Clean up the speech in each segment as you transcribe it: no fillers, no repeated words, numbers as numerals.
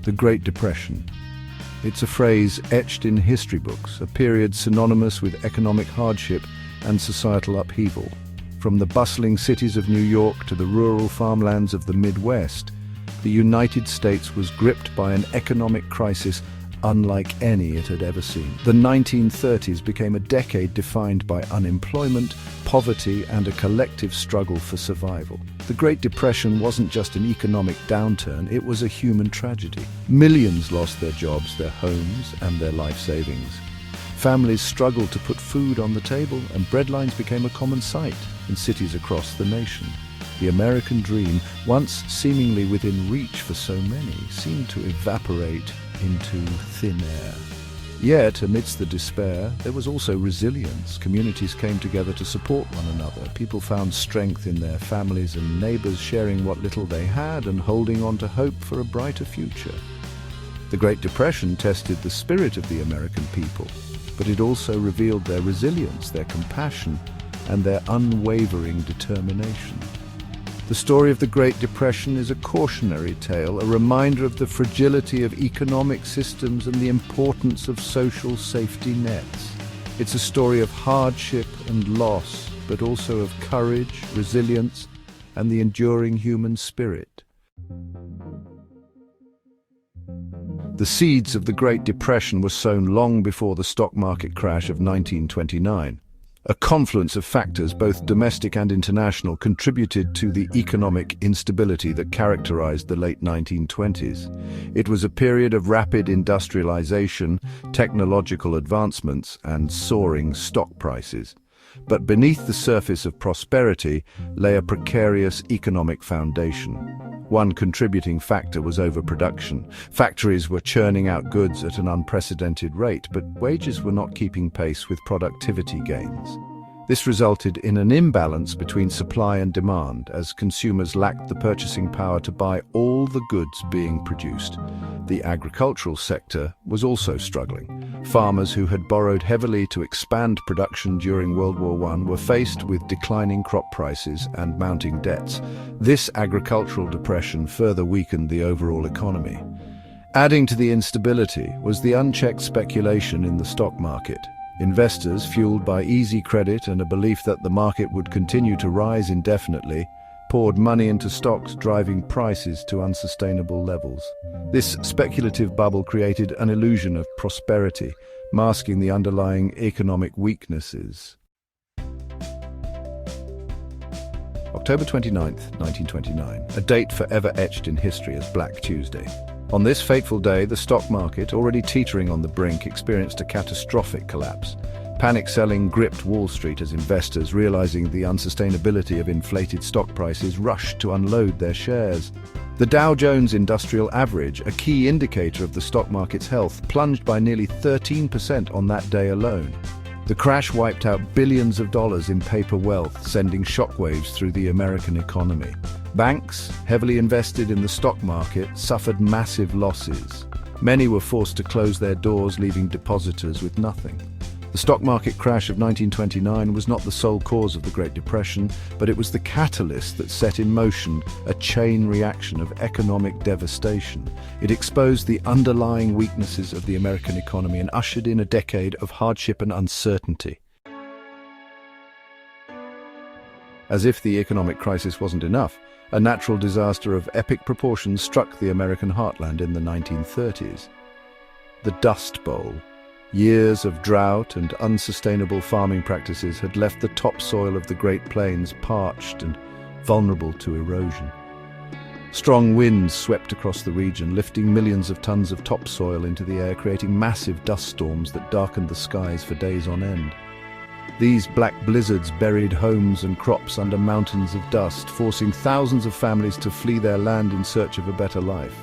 The Great Depression. It's a phrase etched in history books, a period synonymous with economic hardship and societal upheaval. From the bustling cities of New York to the rural farmlands of the Midwest, the United States was gripped by an economic crisis unlike any it had ever seen. The 1930s became a decade defined by unemployment, poverty, and a collective struggle for survival. The Great Depression wasn't just an economic downturn, it was a human tragedy. Millions lost their jobs, their homes, and their life savings. Families struggled to put food on the table, and breadlines became a common sight in cities across the nation. The American dream, once seemingly within reach for so many, seemed to evaporate into thin air. Yet, amidst the despair, there was also resilience. Communities came together to support one another. People found strength in their families and neighbors, sharing what little they had and holding on to hope for a brighter future. The Great Depression tested the spirit of the American people, but it also revealed their resilience, their compassion, and their unwavering determination. The story of the Great Depression is a cautionary tale, a reminder of the fragility of economic systems and the importance of social safety nets. It's a story of hardship and loss, but also of courage, resilience, and the enduring human spirit. The seeds of the Great Depression were sown long before the stock market crash of 1929. A confluence of factors, both domestic and international, contributed to the economic instability that characterized the late 1920s. It was a period of rapid industrialization, technological advancements, and soaring stock prices. But beneath the surface of prosperity lay a precarious economic foundation. One contributing factor was overproduction. Factories were churning out goods at an unprecedented rate, but wages were not keeping pace with productivity gains. This resulted in an imbalance between supply and demand, as consumers lacked the purchasing power to buy all the goods being produced. The agricultural sector was also struggling. Farmers who had borrowed heavily to expand production during World War I were faced with declining crop prices and mounting debts. This agricultural depression further weakened the overall economy. Adding to the instability was the unchecked speculation in the stock market. Investors, fueled by easy credit and a belief that the market would continue to rise indefinitely, poured money into stocks, driving prices to unsustainable levels. This speculative bubble created an illusion of prosperity, masking the underlying economic weaknesses. October 29th, 1929, a date forever etched in history as Black Tuesday. On this fateful day, the stock market, already teetering on the brink, experienced a catastrophic collapse. Panic selling gripped Wall Street as investors, realizing the unsustainability of inflated stock prices, rushed to unload their shares. The Dow Jones Industrial Average, a key indicator of the stock market's health, plunged by nearly 13% on that day alone. The crash wiped out billions of dollars in paper wealth, sending shockwaves through the American economy. Banks, heavily invested in the stock market, suffered massive losses. Many were forced to close their doors, leaving depositors with nothing. The stock market crash of 1929 was not the sole cause of the Great Depression, but it was the catalyst that set in motion a chain reaction of economic devastation. It exposed the underlying weaknesses of the American economy and ushered in a decade of hardship and uncertainty. As if the economic crisis wasn't enough, a natural disaster of epic proportions struck the American heartland in the 1930s. The Dust Bowl. Years of drought and unsustainable farming practices had left the topsoil of the Great Plains parched and vulnerable to erosion. Strong winds swept across the region, lifting millions of tons of topsoil into the air, creating massive dust storms that darkened the skies for days on end. These black blizzards buried homes and crops under mountains of dust, forcing thousands of families to flee their land in search of a better life.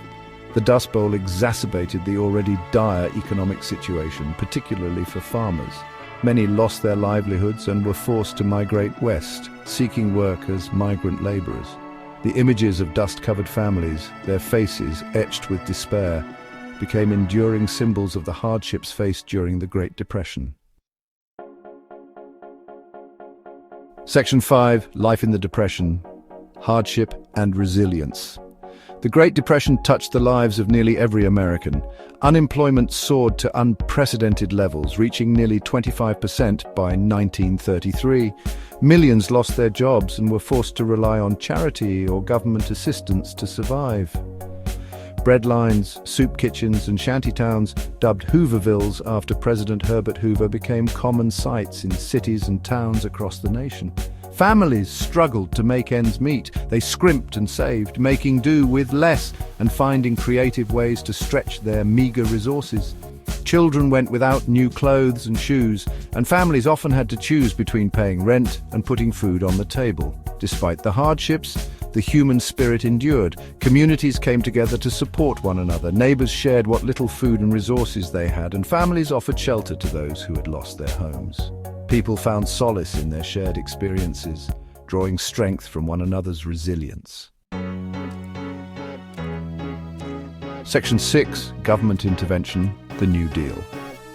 The Dust Bowl exacerbated the already dire economic situation, particularly for farmers. Many lost their livelihoods and were forced to migrate west, seeking work as migrant laborers. The images of dust-covered families, their faces etched with despair, became enduring symbols of the hardships faced during the Great Depression. Section 5, Life in the Depression, Hardship and Resilience. The Great Depression touched the lives of nearly every American. Unemployment soared to unprecedented levels, reaching nearly 25% by 1933. Millions lost their jobs and were forced to rely on charity or government assistance to survive. Breadlines, soup kitchens and shantytowns, dubbed Hoovervilles after President Herbert Hoover, became common sights in cities and towns across the nation. Families struggled to make ends meet. They scrimped and saved, making do with less and finding creative ways to stretch their meager resources. Children went without new clothes and shoes, and families often had to choose between paying rent and putting food on the table. Despite the hardships, the human spirit endured. Communities came together to support one another. Neighbors shared what little food and resources they had, and families offered shelter to those who had lost their homes. People found solace in their shared experiences, drawing strength from one another's resilience. Section 6. Government Intervention, the New Deal.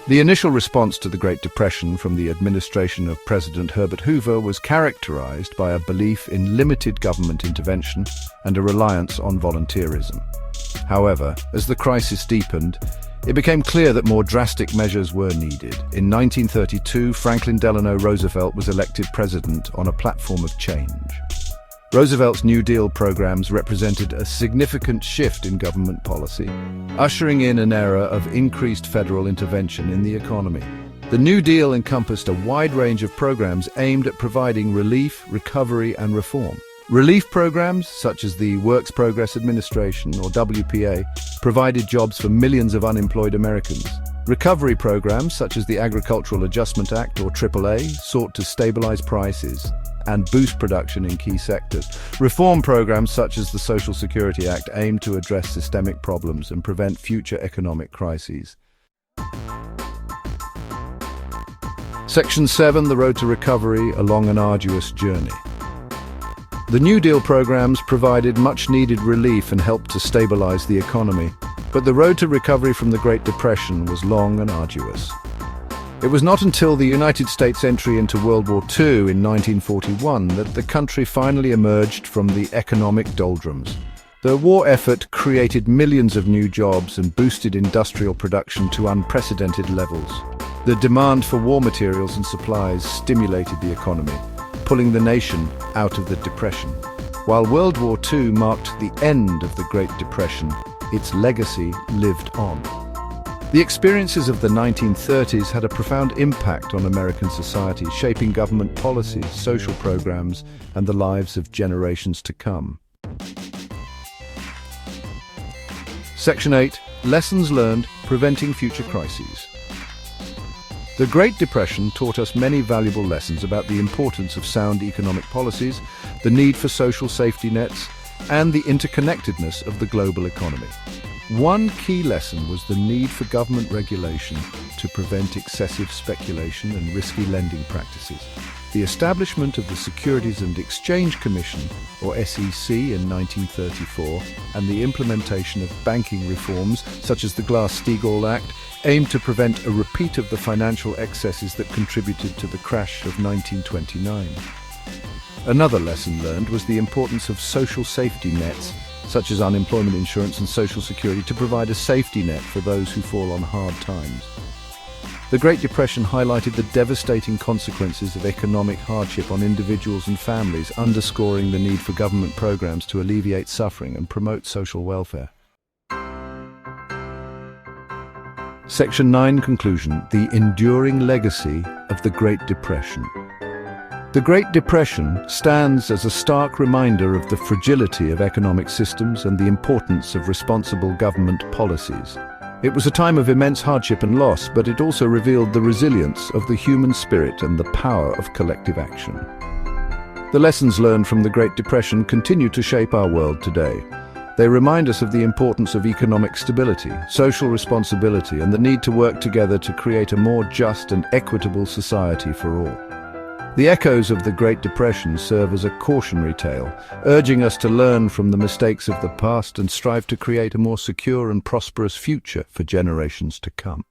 The initial response to the Great Depression from the administration of President Herbert Hoover was characterized by a belief in limited government intervention and a reliance on volunteerism. However, as the crisis deepened, it became clear that more drastic measures were needed. In 1932, Franklin Delano Roosevelt was elected president on a platform of change. Roosevelt's New Deal programs represented a significant shift in government policy, ushering in an era of increased federal intervention in the economy. The New Deal encompassed a wide range of programs aimed at providing relief, recovery, and reform. Relief programs, such as the Works Progress Administration, or WPA, provided jobs for millions of unemployed Americans. Recovery programs, such as the Agricultural Adjustment Act, or AAA, sought to stabilize prices and boost production in key sectors. Reform programs, such as the Social Security Act, aimed to address systemic problems and prevent future economic crises. Section 7, the road to recovery along an arduous journey. The New Deal programs provided much-needed relief and helped to stabilize the economy, but the road to recovery from the Great Depression was long and arduous. It was not until the United States' entry into World War II in 1941 that the country finally emerged from the economic doldrums. The war effort created millions of new jobs and boosted industrial production to unprecedented levels. The demand for war materials and supplies stimulated the economy, pulling the nation out of the Depression. While World War II marked the end of the Great Depression, its legacy lived on. The experiences of the 1930s had a profound impact on American society, shaping government policies, social programs, and the lives of generations to come. Section 8. Lessons learned, preventing future crises. The Great Depression taught us many valuable lessons about the importance of sound economic policies, the need for social safety nets, and the interconnectedness of the global economy. One key lesson was the need for government regulation to prevent excessive speculation and risky lending practices. The establishment of the Securities and Exchange Commission, or SEC, in 1934, and the implementation of banking reforms, such as the Glass-Steagall Act, aimed to prevent a repeat of the financial excesses that contributed to the crash of 1929. Another lesson learned was the importance of social safety nets, such as unemployment insurance and Social Security, to provide a safety net for those who fall on hard times. The Great Depression highlighted the devastating consequences of economic hardship on individuals and families, underscoring the need for government programs to alleviate suffering and promote social welfare. Section 9, Conclusion: the enduring legacy of the Great Depression. The Great Depression stands as a stark reminder of the fragility of economic systems and the importance of responsible government policies. It was a time of immense hardship and loss, but it also revealed the resilience of the human spirit and the power of collective action. The lessons learned from the Great Depression continue to shape our world today. They remind us of the importance of economic stability, social responsibility, and the need to work together to create a more just and equitable society for all. The echoes of the Great Depression serve as a cautionary tale, urging us to learn from the mistakes of the past and strive to create a more secure and prosperous future for generations to come.